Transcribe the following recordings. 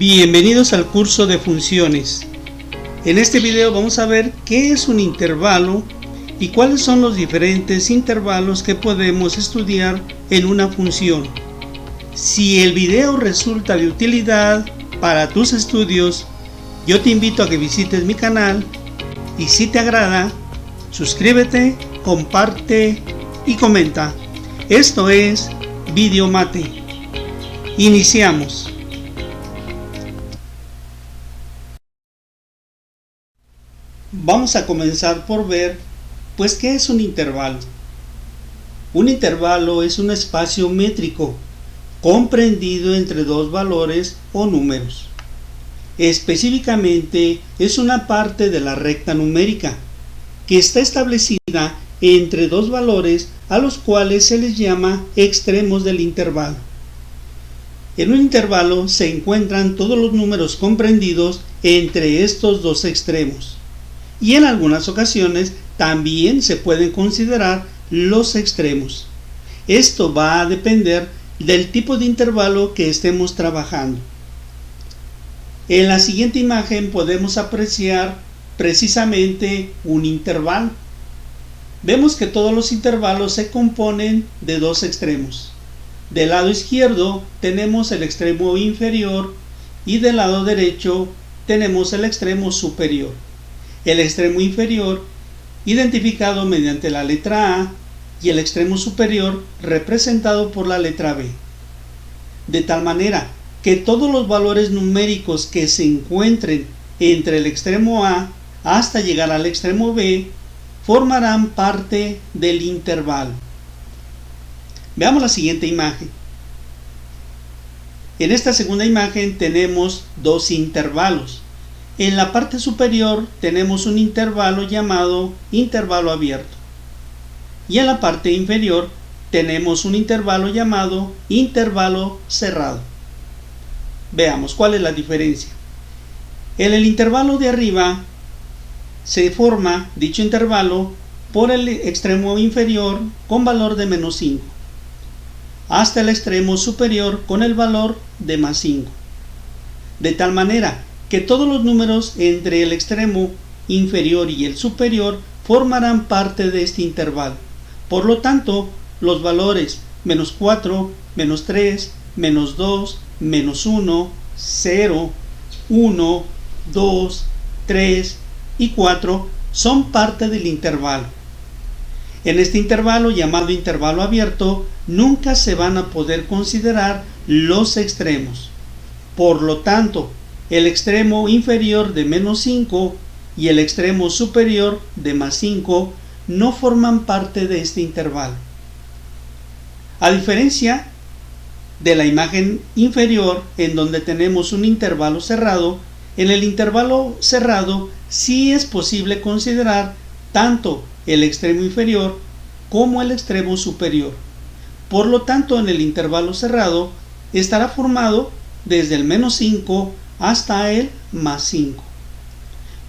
Bienvenidos al curso de funciones. En este video vamos a ver qué es un intervalo y cuáles son los diferentes intervalos que podemos estudiar en una función. Si el video resulta de utilidad para tus estudios, yo te invito a que visites mi canal y si te agrada, suscríbete, comparte y comenta. Esto es Videomate. Iniciamos. Vamos a comenzar por ver, ¿qué es un intervalo? Un intervalo es un espacio métrico comprendido entre dos valores o números. Específicamente, es una parte de la recta numérica que está establecida entre dos valores a los cuales se les llama extremos del intervalo. En un intervalo se encuentran todos los números comprendidos entre estos dos extremos. Y en algunas ocasiones también se pueden considerar los extremos. Esto va a depender del tipo de intervalo que estemos trabajando. En la siguiente imagen podemos apreciar precisamente un intervalo. Vemos que todos los intervalos se componen de dos extremos. Del lado izquierdo tenemos el extremo inferior y del lado derecho tenemos el extremo superior. El extremo inferior identificado mediante la letra A y el extremo superior representado por la letra B. De tal manera que todos los valores numéricos que se encuentren entre el extremo A hasta llegar al extremo B formarán parte del intervalo. Veamos la siguiente imagen. En esta segunda imagen tenemos dos intervalos. En la parte superior tenemos un intervalo llamado intervalo abierto y en la parte inferior tenemos un intervalo llamado intervalo cerrado. Veamos cuál es la diferencia. En el intervalo de arriba se forma dicho intervalo por el extremo inferior con valor de menos 5 hasta el extremo superior con el valor de más 5. De tal manera que todos los números entre el extremo inferior y el superior formarán parte de este intervalo. Por lo tanto, los valores menos 4, menos 3, menos 2, menos 1, 0, 1, 2, 3 y 4 son parte del intervalo. En este intervalo llamado intervalo abierto, nunca se van a poder considerar los extremos. Por lo tanto, el extremo inferior de menos 5 y el extremo superior de más 5 no forman parte de este intervalo. A diferencia de la imagen inferior, en donde tenemos un intervalo cerrado, en el intervalo cerrado sí es posible considerar tanto el extremo inferior como el extremo superior. Por lo tanto, en el intervalo cerrado estará formado desde el menos 5 hasta el más 5.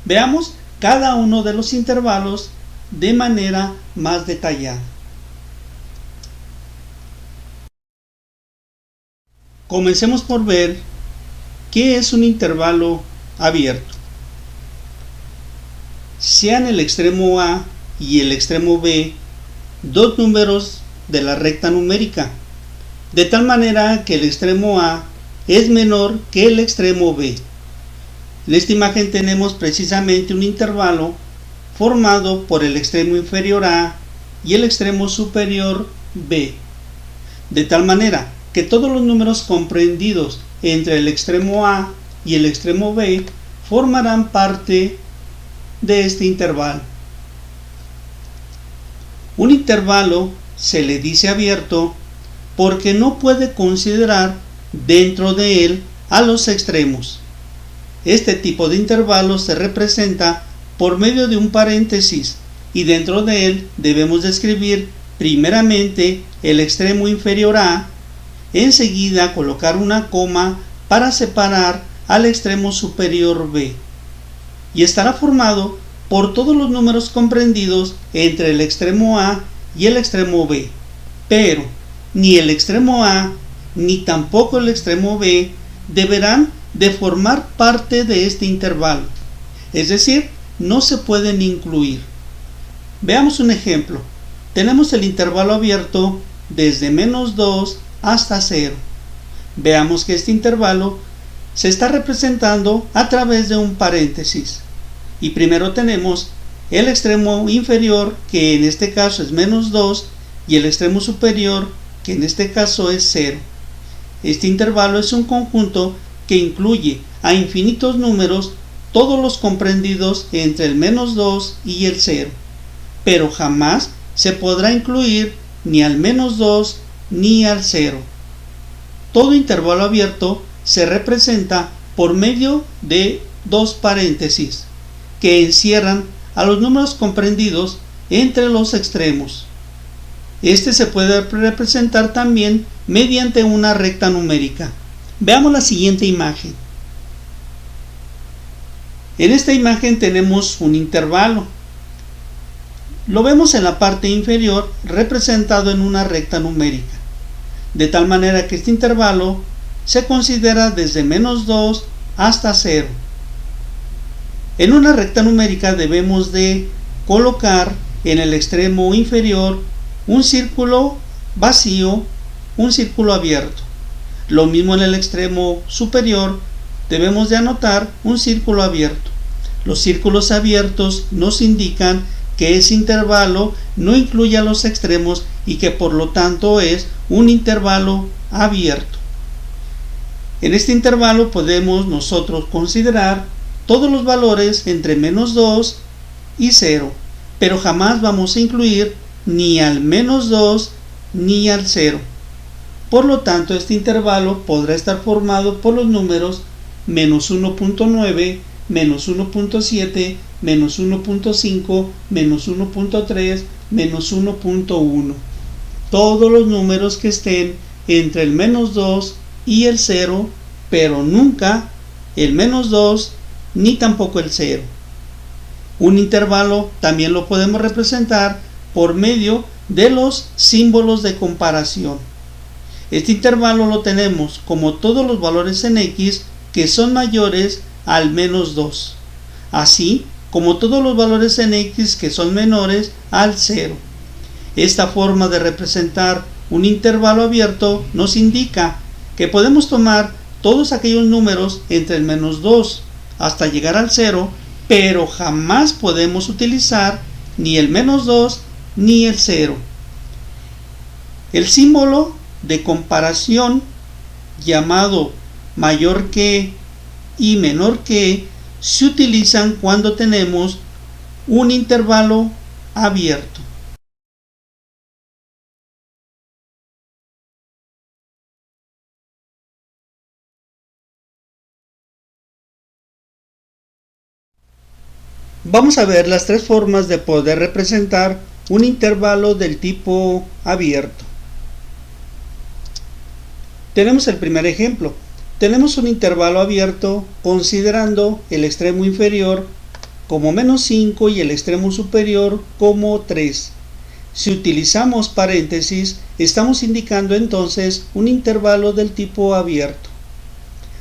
Veamos cada uno de los intervalos de manera más detallada. Comencemos por ver qué es un intervalo abierto. Sean el extremo A y el extremo B dos números de la recta numérica, de tal manera que el extremo A es menor que el extremo B. En esta imagen tenemos precisamente un intervalo formado por el extremo inferior A y el extremo superior B, de tal manera que todos los números comprendidos entre el extremo A y el extremo B formarán parte de este intervalo. Un intervalo se le dice abierto porque no puede considerar dentro de él a los extremos. Este tipo de intervalo se representa por medio de un paréntesis y dentro de él debemos describir primeramente el extremo inferior A, enseguida colocar una coma para separar al extremo superior B, y estará formado por todos los números comprendidos entre el extremo A y el extremo B, pero ni el extremo A ni tampoco el extremo B deberán de formar parte de este intervalo, es decir, no se pueden incluir. Veamos un ejemplo. Tenemos el intervalo abierto desde -2 hasta 0. Veamos que este intervalo se está representando a través de un paréntesis. Y primero tenemos el extremo inferior, que en este caso es -2, y el extremo superior, que en este caso es 0. Este intervalo es un conjunto que incluye a infinitos números, todos los comprendidos entre el -2 y el 0, pero jamás se podrá incluir ni al -2 ni al 0. Todo intervalo abierto se representa por medio de dos paréntesis que encierran a los números comprendidos entre los extremos. Este se puede representar también mediante una recta numérica. Veamos la siguiente imagen. En esta imagen tenemos un intervalo. Lo vemos en la parte inferior representado en una recta numérica, de tal manera que este intervalo se considera desde -2 hasta 0. En una recta numérica debemos de colocar en el extremo inferior un círculo vacío, un círculo abierto. Lo mismo en el extremo superior debemos de anotar un círculo abierto. Los círculos abiertos nos indican que ese intervalo no incluye a los extremos y que por lo tanto es un intervalo abierto. En este intervalo podemos nosotros considerar todos los valores entre -2 y 0, pero jamás vamos a incluir ni al -2 ni al 0. Por lo tanto, este intervalo podrá estar formado por los números -1.9, -1.7, -1.5, -1.3, -1.1. Todos los números que estén entre el -2 y el 0, pero nunca el -2 ni tampoco el 0. Un intervalo también lo podemos representar por medio de los símbolos de comparación. Este intervalo lo tenemos como todos los valores en x que son mayores al -2, así como todos los valores en x que son menores al 0. Esta forma de representar un intervalo abierto nos indica que podemos tomar todos aquellos números entre el -2 hasta llegar al 0, pero jamás podemos utilizar ni el -2 ni el 0. El símbolo de comparación llamado mayor que y menor que se utilizan cuando tenemos un intervalo abierto. Vamos a ver las tres formas de poder representar un intervalo del tipo abierto. Tenemos el primer ejemplo. Tenemos un intervalo abierto considerando el extremo inferior como -5 y el extremo superior como 3. Si utilizamos paréntesis, estamos indicando entonces un intervalo del tipo abierto.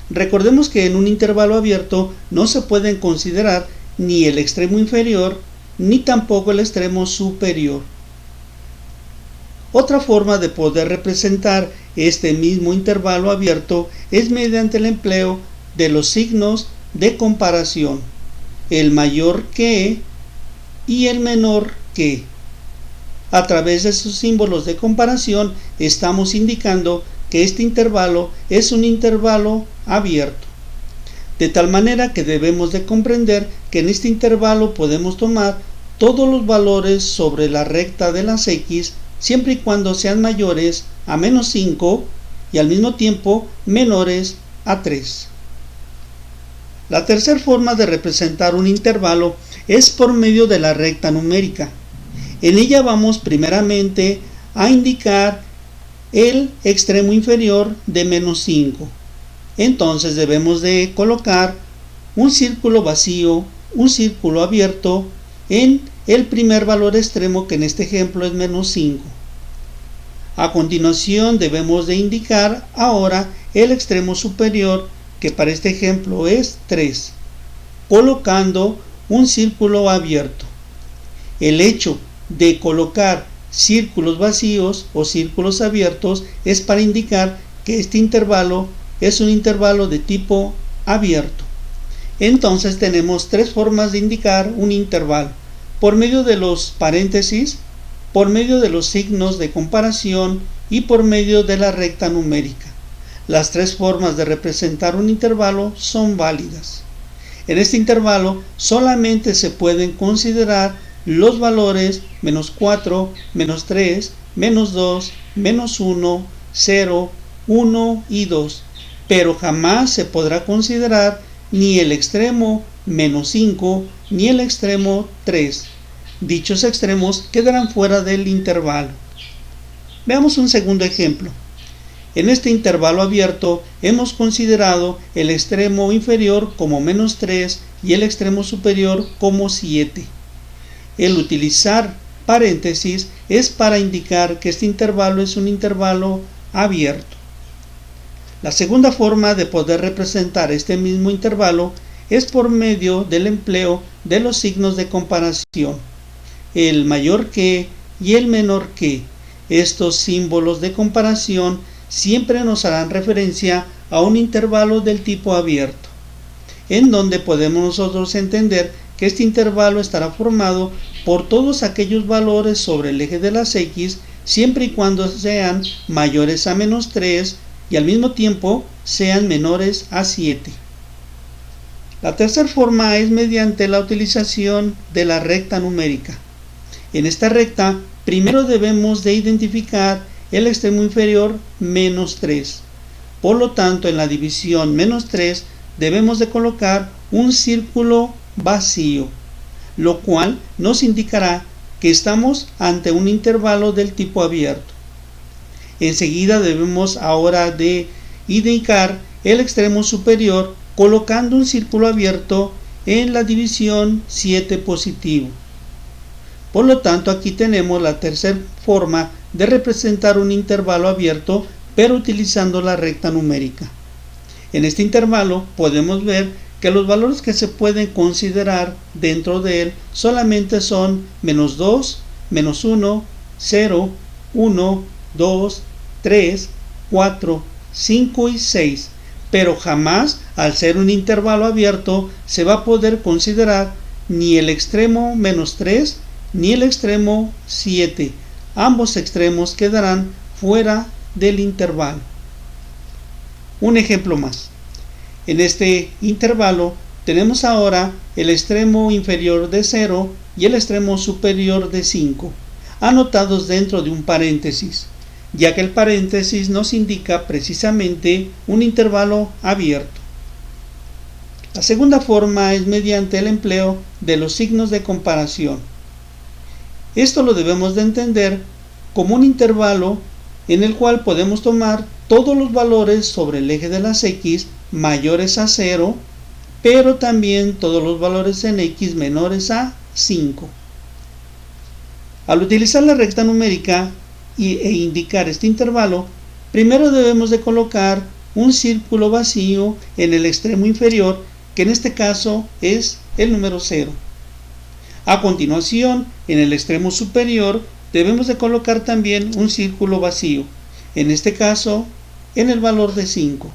Recordemos que en un intervalo abierto no se pueden considerar ni el extremo inferior ni tampoco el extremo superior. Otra forma de poder representar este mismo intervalo abierto es mediante el empleo de los signos de comparación, el mayor que y el menor que. A través de sus símbolos de comparación estamos indicando que este intervalo es un intervalo abierto, de tal manera que debemos de comprender que en este intervalo podemos tomar todos los valores sobre la recta de las x siempre y cuando sean mayores a -5 y al mismo tiempo menores a 3. La tercera forma de representar un intervalo es por medio de la recta numérica. En ella vamos primeramente a indicar el extremo inferior de -5. Entonces debemos de colocar un círculo vacío, un círculo abierto en el primer valor extremo, que en este ejemplo es -5. A continuación debemos de indicar ahora el extremo superior, que para este ejemplo es 3, colocando un círculo abierto. El hecho de colocar círculos vacíos o círculos abiertos es para indicar que este intervalo es un intervalo de tipo abierto. Entonces tenemos tres formas de indicar un intervalo: por medio de los paréntesis, por medio de los signos de comparación y por medio de la recta numérica. Las tres formas de representar un intervalo son válidas. En este intervalo solamente se pueden considerar los valores -4, -3, -2, -1, 0, 1 y 2, pero jamás se podrá considerar ni el extremo -5 ni el extremo 3. Dichos extremos quedarán fuera del intervalo. Veamos un segundo ejemplo. En este intervalo abierto hemos considerado el extremo inferior como -3 y el extremo superior como 7. El utilizar paréntesis es para indicar que este intervalo es un intervalo abierto. La segunda forma de poder representar este mismo intervalo es por medio del empleo de los signos de comparación, el mayor que y el menor que. Estos símbolos de comparación siempre nos harán referencia a un intervalo del tipo abierto, en donde podemos nosotros entender que este intervalo estará formado por todos aquellos valores sobre el eje de las X, siempre y cuando sean mayores a -3 y al mismo tiempo sean menores a 7. La tercera forma es mediante la utilización de la recta numérica. En esta recta, primero debemos de identificar el extremo inferior -3. Por lo tanto, en la división -3 debemos de colocar un círculo vacío, lo cual nos indicará que estamos ante un intervalo del tipo abierto. Enseguida debemos ahora de indicar el extremo superior colocando un círculo abierto en la división 7 positivo. Por lo tanto, aquí tenemos la tercera forma de representar un intervalo abierto, pero utilizando la recta numérica. En este intervalo podemos ver que los valores que se pueden considerar dentro de él solamente son -2, -1, 0, 1, 2, 3, 4, 5 y 6, pero jamás, al ser un intervalo abierto, se va a poder considerar ni el extremo -3 ni el extremo 7. Ambos extremos quedarán fuera del intervalo. Un ejemplo más. En este intervalo tenemos ahora el extremo inferior de 0 y el extremo superior de 5, anotados dentro de un paréntesis, ya que el paréntesis nos indica precisamente un intervalo abierto. La segunda forma es mediante el empleo de los signos de comparación. Esto lo debemos de entender como un intervalo en el cual podemos tomar todos los valores sobre el eje de las X mayores a 0, pero también todos los valores en X menores a 5. Al utilizar la recta numérica e indicar este intervalo, primero debemos de colocar un círculo vacío en el extremo inferior, que en este caso es el número 0. A continuación, en el extremo superior debemos de colocar también un círculo vacío, en este caso en el valor de 5.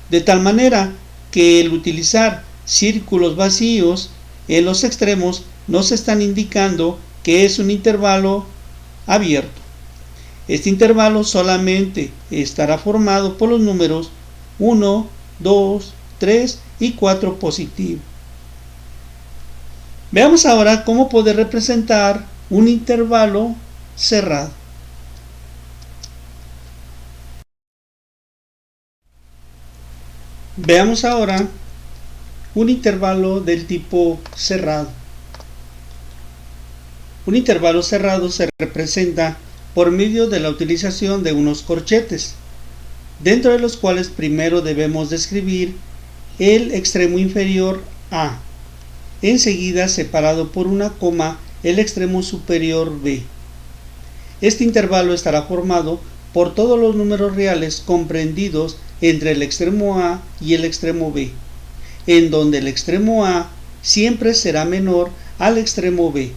De tal manera que el utilizar círculos vacíos en los extremos nos están indicando que es un intervalo abierto. Este intervalo solamente estará formado por los números 1, 2, 3 y 4 positivos. Veamos ahora cómo poder representar un intervalo cerrado. Veamos ahora un intervalo del tipo cerrado. Un intervalo cerrado se representa por medio de la utilización de unos corchetes, dentro de los cuales primero debemos describir el extremo inferior A, enseguida separado por una coma el extremo superior B. Este intervalo estará formado por todos los números reales comprendidos entre el extremo A y el extremo B, en donde el extremo A siempre será menor al extremo B.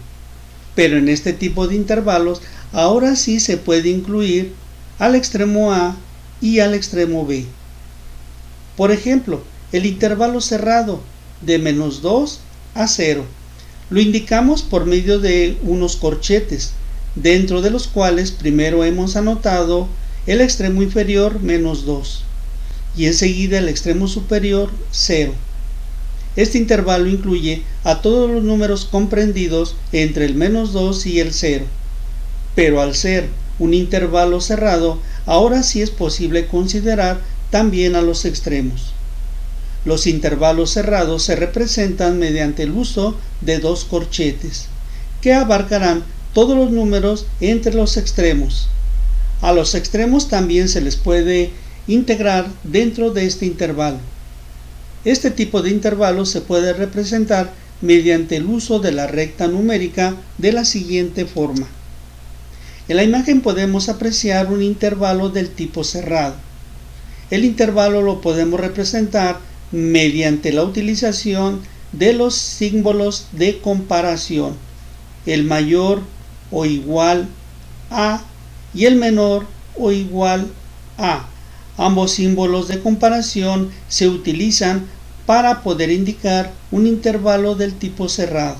Pero en este tipo de intervalos ahora sí se puede incluir al extremo A y al extremo B. Por ejemplo, el intervalo cerrado de -2 a 0 lo indicamos por medio de unos corchetes, dentro de los cuales primero hemos anotado el extremo inferior -2 y enseguida el extremo superior 0. Este intervalo incluye a todos los números comprendidos entre el -2 y el 0, pero al ser un intervalo cerrado, ahora sí es posible considerar también a los extremos. Los intervalos cerrados se representan mediante el uso de dos corchetes, que abarcarán todos los números entre los extremos. A los extremos también se les puede integrar dentro de este intervalo. Este tipo de intervalo se puede representar mediante el uso de la recta numérica de la siguiente forma. En la imagen podemos apreciar un intervalo del tipo cerrado. El intervalo lo podemos representar mediante la utilización de los símbolos de comparación, el mayor o igual a y el menor o igual a. Ambos símbolos de comparación se utilizan para poder indicar un intervalo del tipo cerrado.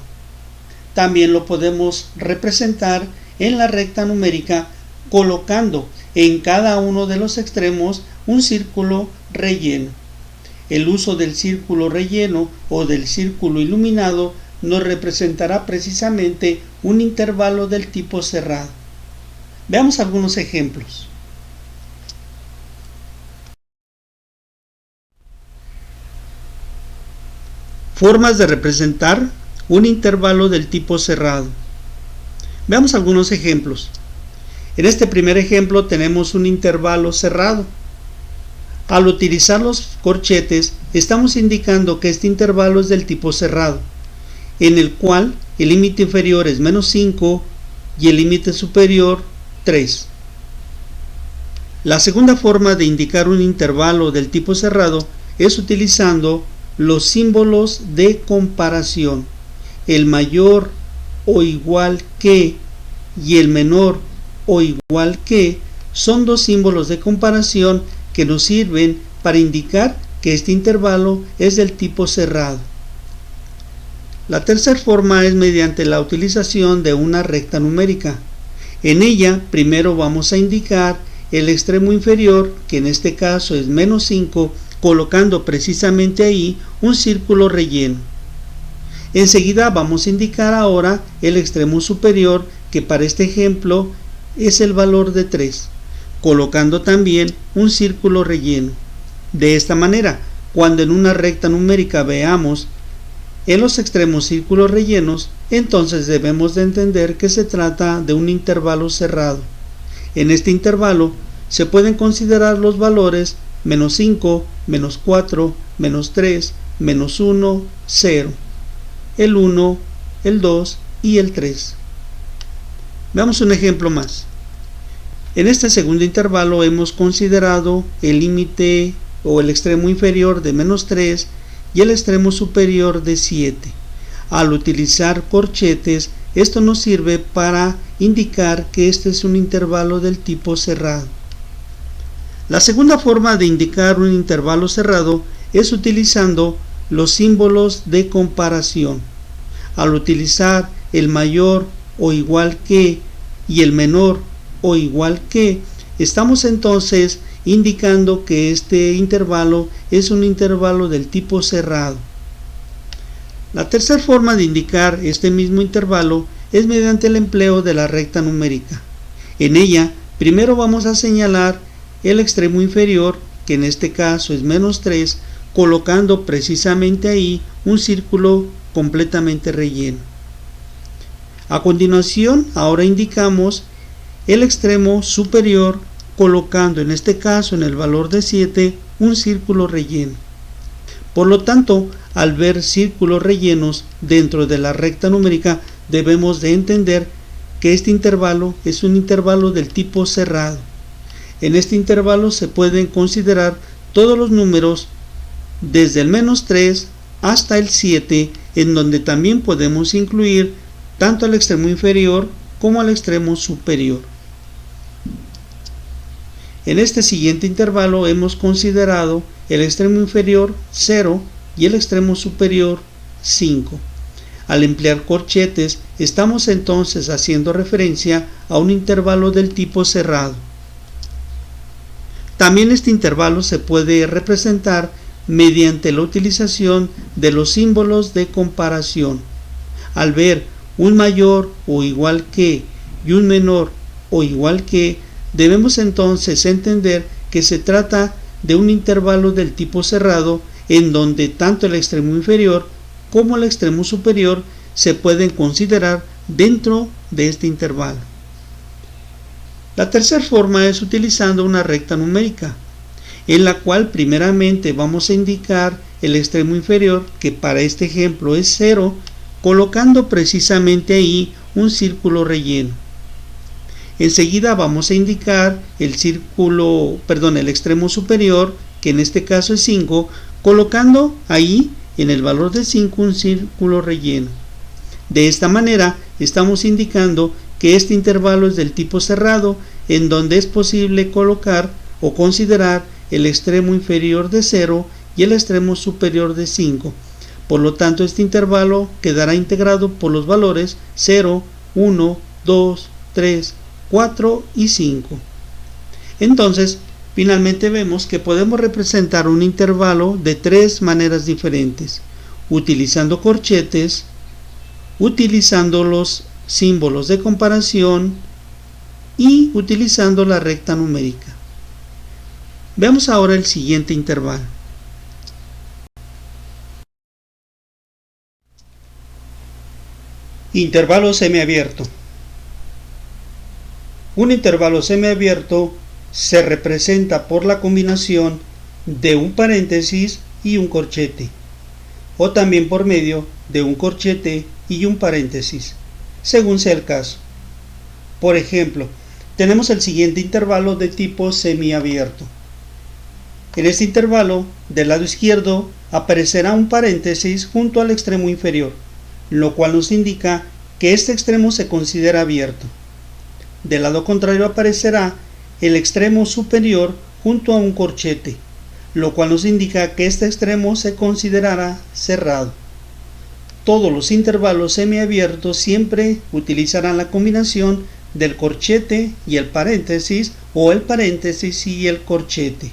También lo podemos representar en la recta numérica colocando en cada uno de los extremos un círculo relleno. El uso del círculo relleno o del círculo iluminado nos representará precisamente un intervalo del tipo cerrado. Veamos algunos ejemplos. Formas de representar un intervalo del tipo cerrado. Veamos algunos ejemplos. En este primer ejemplo tenemos un intervalo cerrado. Al utilizar los corchetes, estamos indicando que este intervalo es del tipo cerrado, en el cual el límite inferior es -5 y el límite superior 3. La segunda forma de indicar un intervalo del tipo cerrado es utilizando los símbolos de comparación, el mayor o igual que y el menor o igual que son dos símbolos de comparación que nos sirven para indicar que este intervalo es del tipo cerrado. La tercera forma es mediante la utilización de una recta numérica. En ella primero vamos a indicar el extremo inferior, que en este caso es -5, colocando precisamente ahí un círculo relleno. Enseguida vamos a indicar ahora el extremo superior, que para este ejemplo es el valor de 3, colocando también un círculo relleno. De esta manera, cuando en una recta numérica veamos en los extremos círculos rellenos, entonces debemos de entender que se trata de un intervalo cerrado. En este intervalo se pueden considerar los valores -5, -4, -3, -1, 0, el 1, el 2 y el 3. Veamos un ejemplo más. En este segundo intervalo hemos considerado el límite o el extremo inferior de -3 y el extremo superior de 7. Al utilizar corchetes, esto nos sirve para indicar que este es un intervalo del tipo cerrado. La segunda forma de indicar un intervalo cerrado es utilizando los símbolos de comparación. Al utilizar el mayor o igual que y el menor o igual que, estamos entonces indicando que este intervalo es un intervalo del tipo cerrado. La tercera forma de indicar este mismo intervalo es mediante el empleo de la recta numérica. En ella, primero vamos a señalar el extremo inferior, que en este caso es -3, colocando precisamente ahí un círculo completamente relleno. A continuación, ahora indicamos el extremo superior, colocando en este caso en el valor de 7 un círculo relleno. Por lo tanto, al ver círculos rellenos dentro de la recta numérica, debemos de entender que este intervalo es un intervalo del tipo cerrado. En este intervalo se pueden considerar todos los números desde el -3 hasta el 7, en donde también podemos incluir tanto al extremo inferior como al extremo superior. En este siguiente intervalo hemos considerado el extremo inferior 0 y el extremo superior 5. Al emplear corchetes, estamos entonces haciendo referencia a un intervalo del tipo cerrado. También este intervalo se puede representar mediante la utilización de los símbolos de comparación. Al ver un mayor o igual que y un menor o igual que, debemos entonces entender que se trata de un intervalo del tipo cerrado en donde tanto el extremo inferior como el extremo superior se pueden considerar dentro de este intervalo. La tercera forma es utilizando una recta numérica, en la cual primeramente vamos a indicar el extremo inferior, que para este ejemplo es 0, colocando precisamente ahí un círculo relleno. Enseguida vamos a indicar el extremo superior, que en este caso es 5, colocando ahí en el valor de 5 un círculo relleno. De esta manera estamos indicando que este intervalo es del tipo cerrado, en donde es posible colocar o considerar el extremo inferior de 0 y el extremo superior de 5. Por lo tanto, este intervalo quedará integrado por los valores 0, 1, 2, 3, 4 y 5. Entonces, finalmente vemos que podemos representar un intervalo de tres maneras diferentes: utilizando corchetes, utilizando los símbolos de comparación y utilizando la recta numérica. Veamos ahora el siguiente intervalo. Intervalo semiabierto. Un intervalo semiabierto se representa por la combinación de un paréntesis y un corchete, o también por medio de un corchete y un paréntesis, según sea el caso. Por ejemplo, tenemos el siguiente intervalo de tipo semiabierto. En este intervalo, del lado izquierdo, aparecerá un paréntesis junto al extremo inferior, lo cual nos indica que este extremo se considera abierto. Del lado contrario aparecerá el extremo superior junto a un corchete, lo cual nos indica que este extremo se considerará cerrado. Todos los intervalos semiabiertos siempre utilizarán la combinación del corchete y el paréntesis, o el paréntesis y el corchete.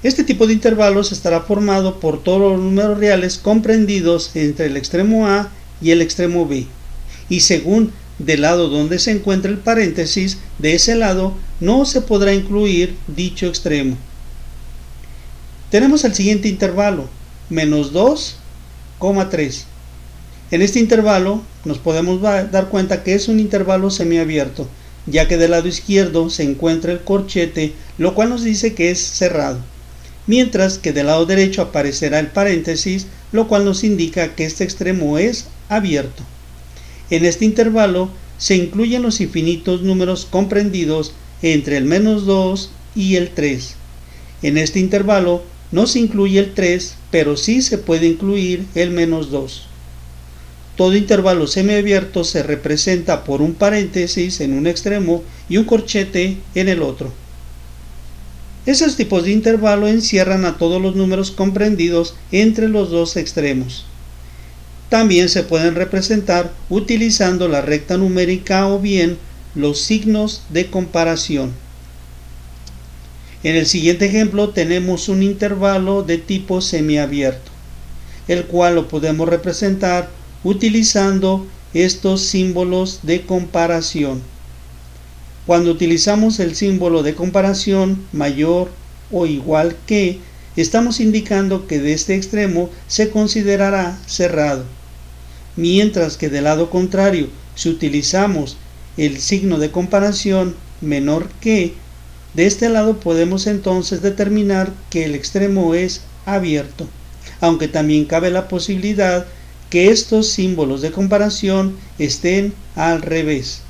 Este tipo de intervalos estará formado por todos los números reales comprendidos entre el extremo A y el extremo B, y según del lado donde se encuentra el paréntesis, de ese lado no se podrá incluir dicho extremo. Tenemos el siguiente intervalo, -2,3. En este intervalo nos podemos dar cuenta que es un intervalo semiabierto, ya que del lado izquierdo se encuentra el corchete, lo cual nos dice que es cerrado, mientras que del lado derecho aparecerá el paréntesis, lo cual nos indica que este extremo es abierto. En este intervalo se incluyen los infinitos números comprendidos entre el -2 y el 3. En este intervalo no se incluye el 3, pero sí se puede incluir el -2. Todo intervalo semiabierto se representa por un paréntesis en un extremo y un corchete en el otro. Esos tipos de intervalo encierran a todos los números comprendidos entre los dos extremos. También se pueden representar utilizando la recta numérica o bien los signos de comparación. En el siguiente ejemplo tenemos un intervalo de tipo semiabierto, el cual lo podemos representar utilizando estos símbolos de comparación. Cuando utilizamos el símbolo de comparación mayor o igual que, estamos indicando que de este extremo se considerará cerrado, mientras que del lado contrario, si utilizamos el signo de comparación menor que, de este lado podemos entonces determinar que el extremo es abierto, aunque también cabe la posibilidad que estos símbolos de comparación estén al revés.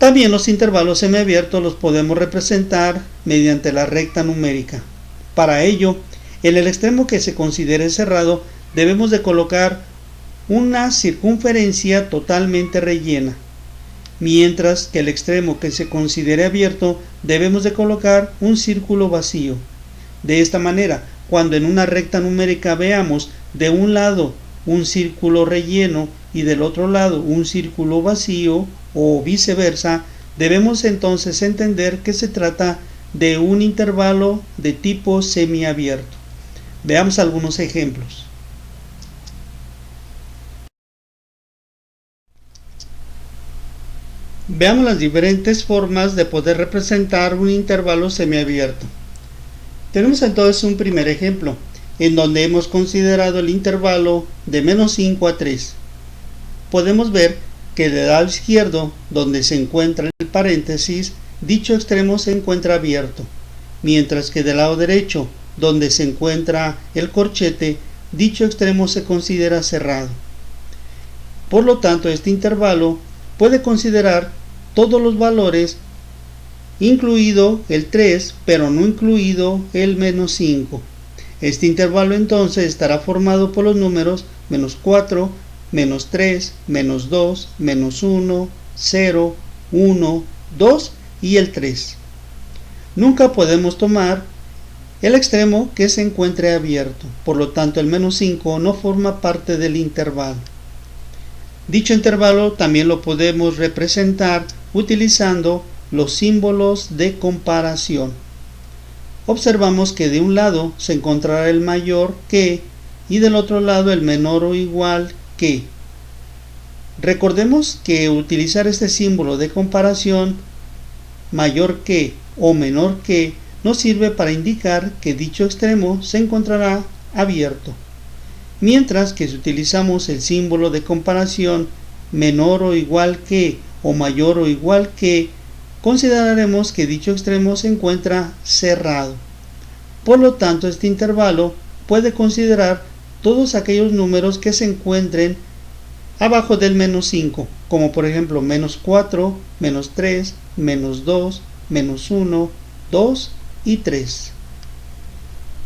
También los intervalos semiabiertos los podemos representar mediante la recta numérica. Para ello, en el extremo que se considere cerrado, debemos de colocar una circunferencia totalmente rellena, mientras que el extremo que se considere abierto debemos de colocar un círculo vacío. De esta manera, cuando en una recta numérica veamos de un lado un círculo relleno y del otro lado un círculo vacío o viceversa, debemos entonces entender que se trata de un intervalo de tipo semiabierto. Veamos algunos ejemplos. Veamos las diferentes formas de poder representar un intervalo semiabierto. Tenemos entonces un primer ejemplo, en donde hemos considerado el intervalo de menos 5 a 3. Podemos ver que del lado izquierdo, donde se encuentra el paréntesis, dicho extremo se encuentra abierto, mientras que del lado derecho, donde se encuentra el corchete, dicho extremo se considera cerrado. Por lo tanto, este intervalo puede considerar todos los valores, incluido el 3, pero no incluido el menos 5. Este intervalo entonces estará formado por los números menos 4, menos 3, menos 2, menos 1, 0, 1, 2 y el 3. Nunca podemos tomar el extremo que se encuentre abierto, por lo tanto el menos 5 no forma parte del intervalo. Dicho intervalo también lo podemos representar utilizando los símbolos de comparación. Observamos que de un lado se encontrará el mayor que y del otro lado el menor o igual que. Recordemos que utilizar este símbolo de comparación, mayor que o menor que, nos sirve para indicar que dicho extremo se encontrará abierto, mientras que si utilizamos el símbolo de comparación menor o igual que o mayor o igual que, consideraremos que dicho extremo se encuentra cerrado. Por lo tanto, este intervalo puede considerar todos aquellos números que se encuentren abajo del menos 5, como por ejemplo menos 4, menos 3, menos 2, menos 1, 2 y 3.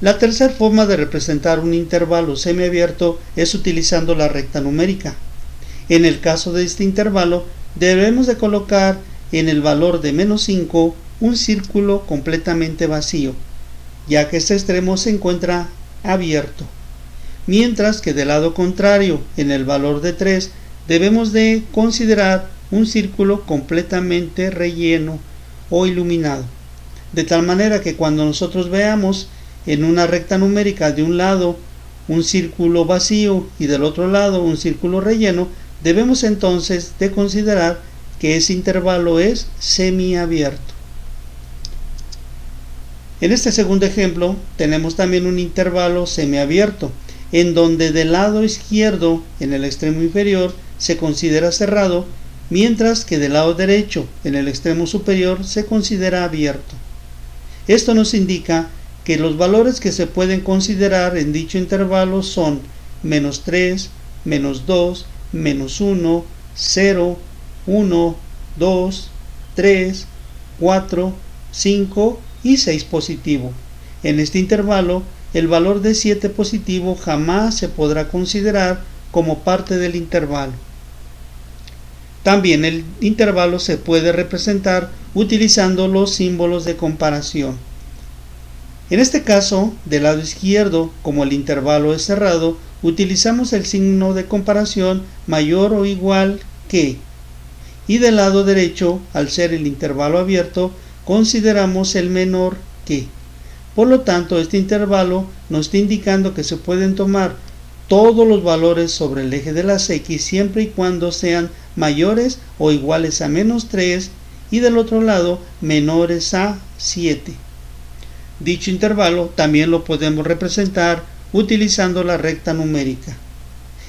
La tercera forma de representar un intervalo semiabierto es utilizando la recta numérica. En el caso de este intervalo, debemos de colocar en el valor de menos 5 un círculo completamente vacío, ya que este extremo se encuentra abierto, mientras que del lado contrario, en el valor de 3, debemos de considerar un círculo completamente relleno o iluminado, de tal manera que cuando nosotros veamos en una recta numérica de un lado un círculo vacío y del otro lado un círculo relleno, debemos entonces de considerar que ese intervalo es semiabierto. En este segundo ejemplo tenemos también un intervalo semiabierto, en donde del lado izquierdo, en el extremo inferior, se considera cerrado, mientras que del lado derecho, en el extremo superior, se considera abierto. Esto nos indica que los valores que se pueden considerar en dicho intervalo son menos 3, menos 2, menos 1, 0, 1, 2, 3, 4, 5 y 6 positivo. En este intervalo, el valor de 7 positivo jamás se podrá considerar como parte del intervalo. También el intervalo se puede representar utilizando los símbolos de comparación. En este caso, del lado izquierdo, como el intervalo es cerrado, utilizamos el signo de comparación mayor o igual que, y del lado derecho, al ser el intervalo abierto, consideramos el menor que. Por lo tanto, este intervalo nos está indicando que se pueden tomar todos los valores sobre el eje de las X siempre y cuando sean mayores o iguales a menos 3 y del otro lado menores a 7. Dicho intervalo también lo podemos representar utilizando la recta numérica.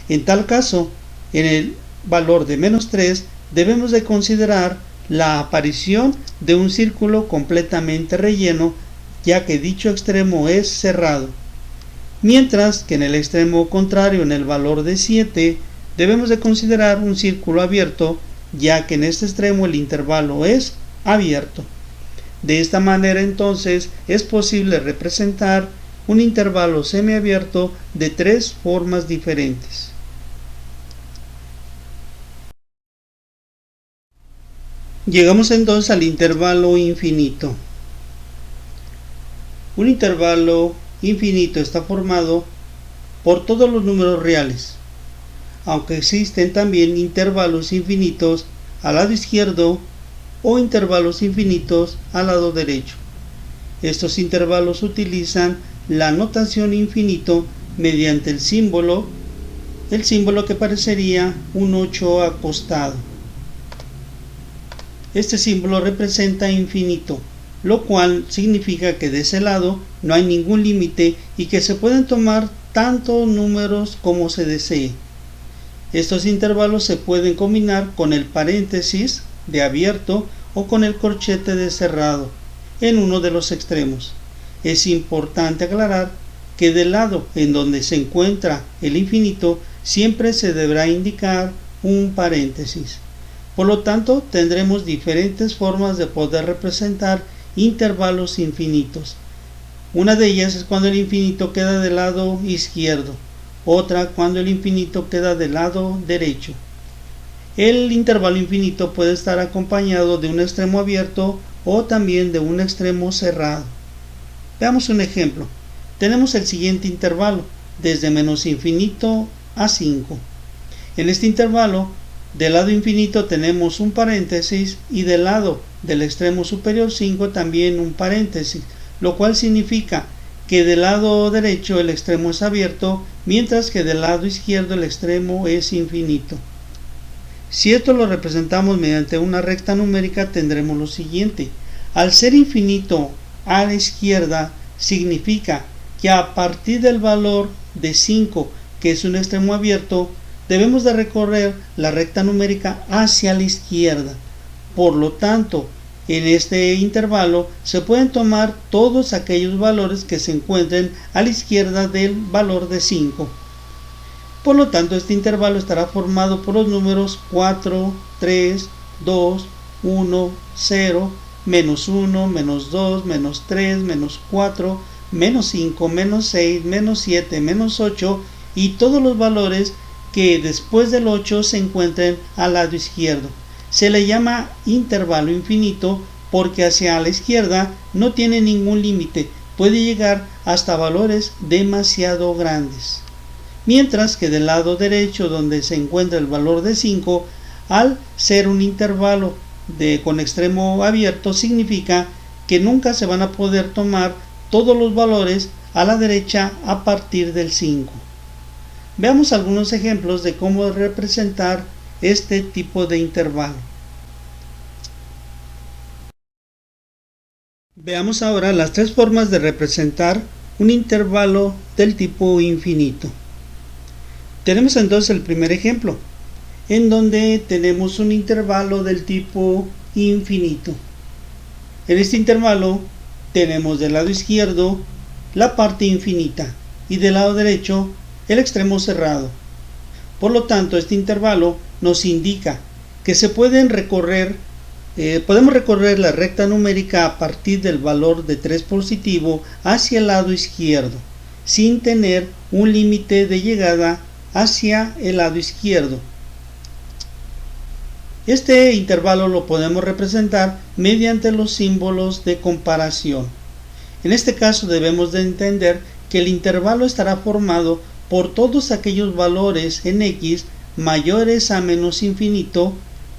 En tal caso, en el valor de menos 3 debemos de considerar la aparición de un círculo completamente relleno, ya que dicho extremo es cerrado, mientras que en el extremo contrario, en el valor de 7, debemos de considerar un círculo abierto, ya que en este extremo el intervalo es abierto. De esta manera entonces es posible representar un intervalo semiabierto de tres formas diferentes. Llegamos entonces al intervalo infinito. Un intervalo infinito está formado por todos los números reales, aunque existen también intervalos infinitos al lado izquierdo o intervalos infinitos al lado derecho. Estos intervalos utilizan la notación infinito mediante el símbolo que parecería un 8 acostado. Este símbolo representa infinito, lo cual significa que de ese lado no hay ningún límite y que se pueden tomar tantos números como se desee. Estos intervalos se pueden combinar con el paréntesis de abierto o con el corchete de cerrado en uno de los extremos. Es importante aclarar que del lado en donde se encuentra el infinito siempre se deberá indicar un paréntesis. Por lo tanto, tendremos diferentes formas de poder representar intervalos infinitos. Una de ellas es cuando el infinito queda del lado izquierdo, otra cuando el infinito queda del lado derecho. El intervalo infinito puede estar acompañado de un extremo abierto o también de un extremo cerrado. Veamos un ejemplo. Tenemos el siguiente intervalo, desde menos infinito a 5. En este intervalo, del lado infinito tenemos un paréntesis y del lado del extremo superior 5 también un paréntesis, lo cual significa que del lado derecho el extremo es abierto, mientras que del lado izquierdo el extremo es infinito. Si esto lo representamos mediante una recta numérica, tendremos lo siguiente. Al ser infinito a la izquierda, significa que a partir del valor de 5, que es un extremo abierto, debemos de recorrer la recta numérica hacia la izquierda. Por lo tanto, en este intervalo se pueden tomar todos aquellos valores que se encuentren a la izquierda del valor de 5. Por lo tanto, este intervalo estará formado por los números 4, 3, 2, 1, 0, menos 1, menos 2, menos 3, menos 4, menos 5, menos 6, menos 7, menos 8 y todos los valores que después del 8 se encuentren al lado izquierdo. Se le llama intervalo infinito porque hacia la izquierda no tiene ningún límite, puede llegar hasta valores demasiado grandes. Mientras que del lado derecho, donde se encuentra el valor de 5, al ser un intervalo con extremo abierto, significa que nunca se van a poder tomar todos los valores a la derecha a partir del 5. Veamos algunos ejemplos de cómo representar este tipo de intervalo. Veamos ahora las tres formas de representar un intervalo del tipo infinito. Tenemos entonces el primer ejemplo, en donde tenemos un intervalo del tipo infinito. En este intervalo tenemos del lado izquierdo la parte infinita y del lado derecho el extremo cerrado. Por lo tanto, este intervalo nos indica que podemos recorrer la recta numérica a partir del valor de 3 positivo hacia el lado izquierdo, sin tener un límite de llegada hacia el lado izquierdo. Este intervalo lo podemos representar mediante los símbolos de comparación. En este caso debemos de entender que el intervalo estará formado por todos aquellos valores en x mayores a menos infinito,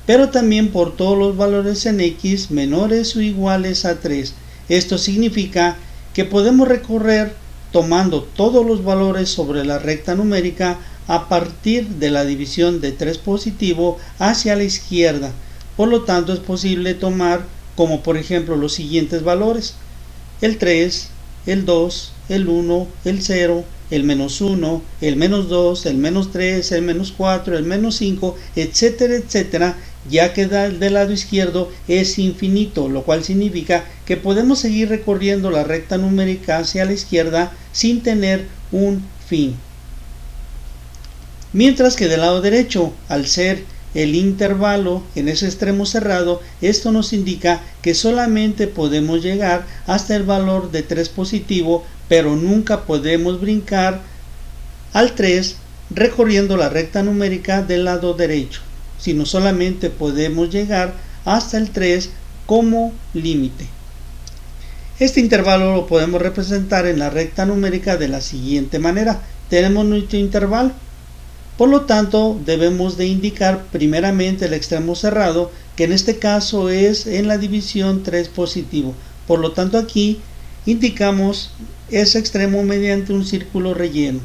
pero también por todos los valores en x menores o iguales a 3. Esto significa que podemos recorrer tomando todos los valores sobre la recta numérica a partir de la división de 3 positivo hacia la izquierda. Por lo tanto, es posible tomar como por ejemplo los siguientes valores: el 3, el 2, el 1, el 0, el menos 1, el menos 2, el menos 3, el menos 4, el menos 5, etcétera, etcétera, ya que del lado izquierdo es infinito, lo cual significa que podemos seguir recorriendo la recta numérica hacia la izquierda sin tener un fin. Mientras que del lado derecho, al ser el intervalo en ese extremo cerrado, esto nos indica que solamente podemos llegar hasta el valor de 3 positivo, pero nunca podemos brincar al 3 recorriendo la recta numérica del lado derecho, sino solamente podemos llegar hasta el 3 como límite. Este intervalo lo podemos representar en la recta numérica de la siguiente manera. Tenemos nuestro intervalo, por lo tanto debemos de indicar primeramente el extremo cerrado, que en este caso es en la división 3 positivo. Por lo tanto aquí indicamos ese extremo mediante un círculo relleno.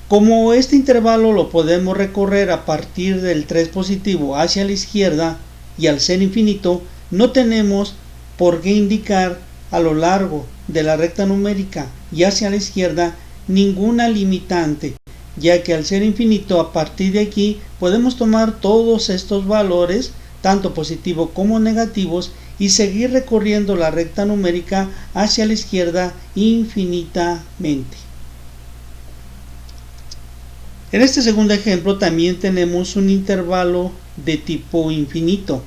Como este intervalo lo podemos recorrer a partir del 3 positivo hacia la izquierda y al ser infinito, no tenemos por qué indicar a lo largo de la recta numérica y hacia la izquierda ninguna limitante, ya que al ser infinito, a partir de aquí podemos tomar todos estos valores, tanto positivos como negativos, y seguir recorriendo la recta numérica hacia la izquierda infinitamente. En este segundo ejemplo también tenemos un intervalo de tipo infinito.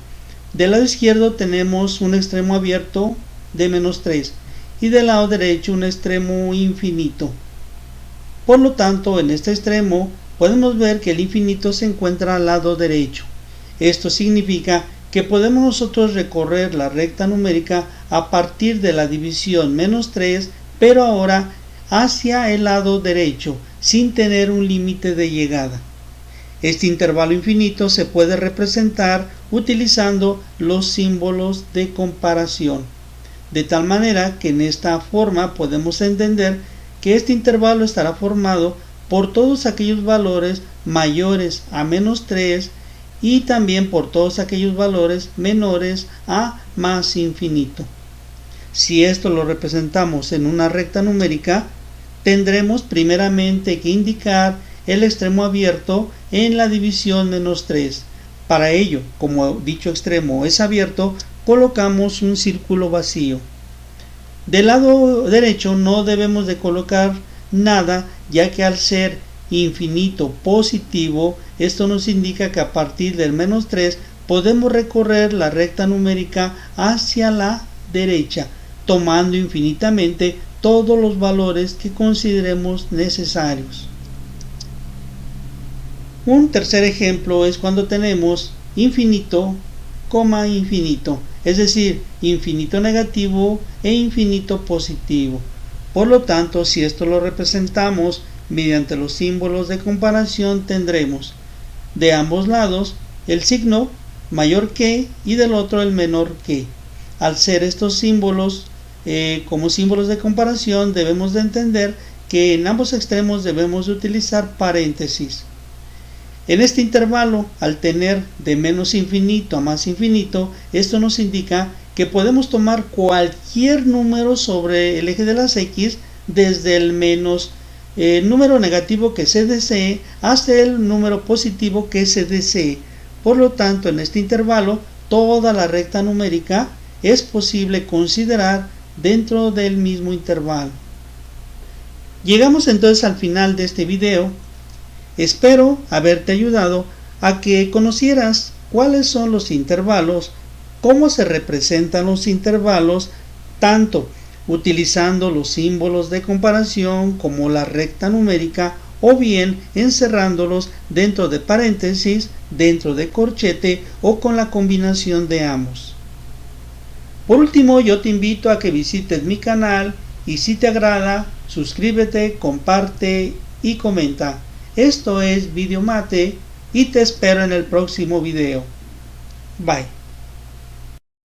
Del lado izquierdo tenemos un extremo abierto de -3 y del lado derecho un extremo infinito. Por lo tanto, en este extremo podemos ver que el infinito se encuentra al lado derecho. Esto significa que podemos nosotros recorrer la recta numérica a partir de la división -3, pero ahora hacia el lado derecho, sin tener un límite de llegada. Este intervalo infinito se puede representar utilizando los símbolos de comparación, de tal manera que en esta forma podemos entender que este intervalo estará formado por todos aquellos valores mayores a -3 y también por todos aquellos valores menores a más infinito. Si esto lo representamos en una recta numérica, tendremos primeramente que indicar el extremo abierto en la división -3. Para ello, como dicho extremo es abierto, colocamos un círculo vacío. Del lado derecho no debemos de colocar nada, ya que al ser infinito positivo, esto nos indica que a partir del -3 podemos recorrer la recta numérica hacia la derecha, tomando infinitamente todos los valores que consideremos necesarios. Un tercer ejemplo es cuando tenemos infinito, infinito, es decir, infinito negativo e infinito positivo. Por lo tanto, si esto lo representamos mediante los símbolos de comparación, tendremos de ambos lados el signo mayor que y del otro el menor que. Al ser estos símbolos como símbolos de comparación, debemos de entender que en ambos extremos debemos de utilizar paréntesis. En este intervalo, al tener de menos infinito a más infinito, esto nos indica que podemos tomar cualquier número sobre el eje de las X, desde el menos número negativo que se desee hasta el número positivo que se desee. Por lo tanto, en este intervalo, toda la recta numérica es posible considerar dentro del mismo intervalo. Llegamos entonces al final de este video. Espero haberte ayudado a que conocieras cuáles son los intervalos, cómo se representan los intervalos, tanto utilizando los símbolos de comparación como la recta numérica, o bien encerrándolos dentro de paréntesis, dentro de corchete o con la combinación de ambos. Por último, yo te invito a que visites mi canal y si te agrada, suscríbete, comparte y comenta. Esto es Videomate y te espero en el próximo video. Bye.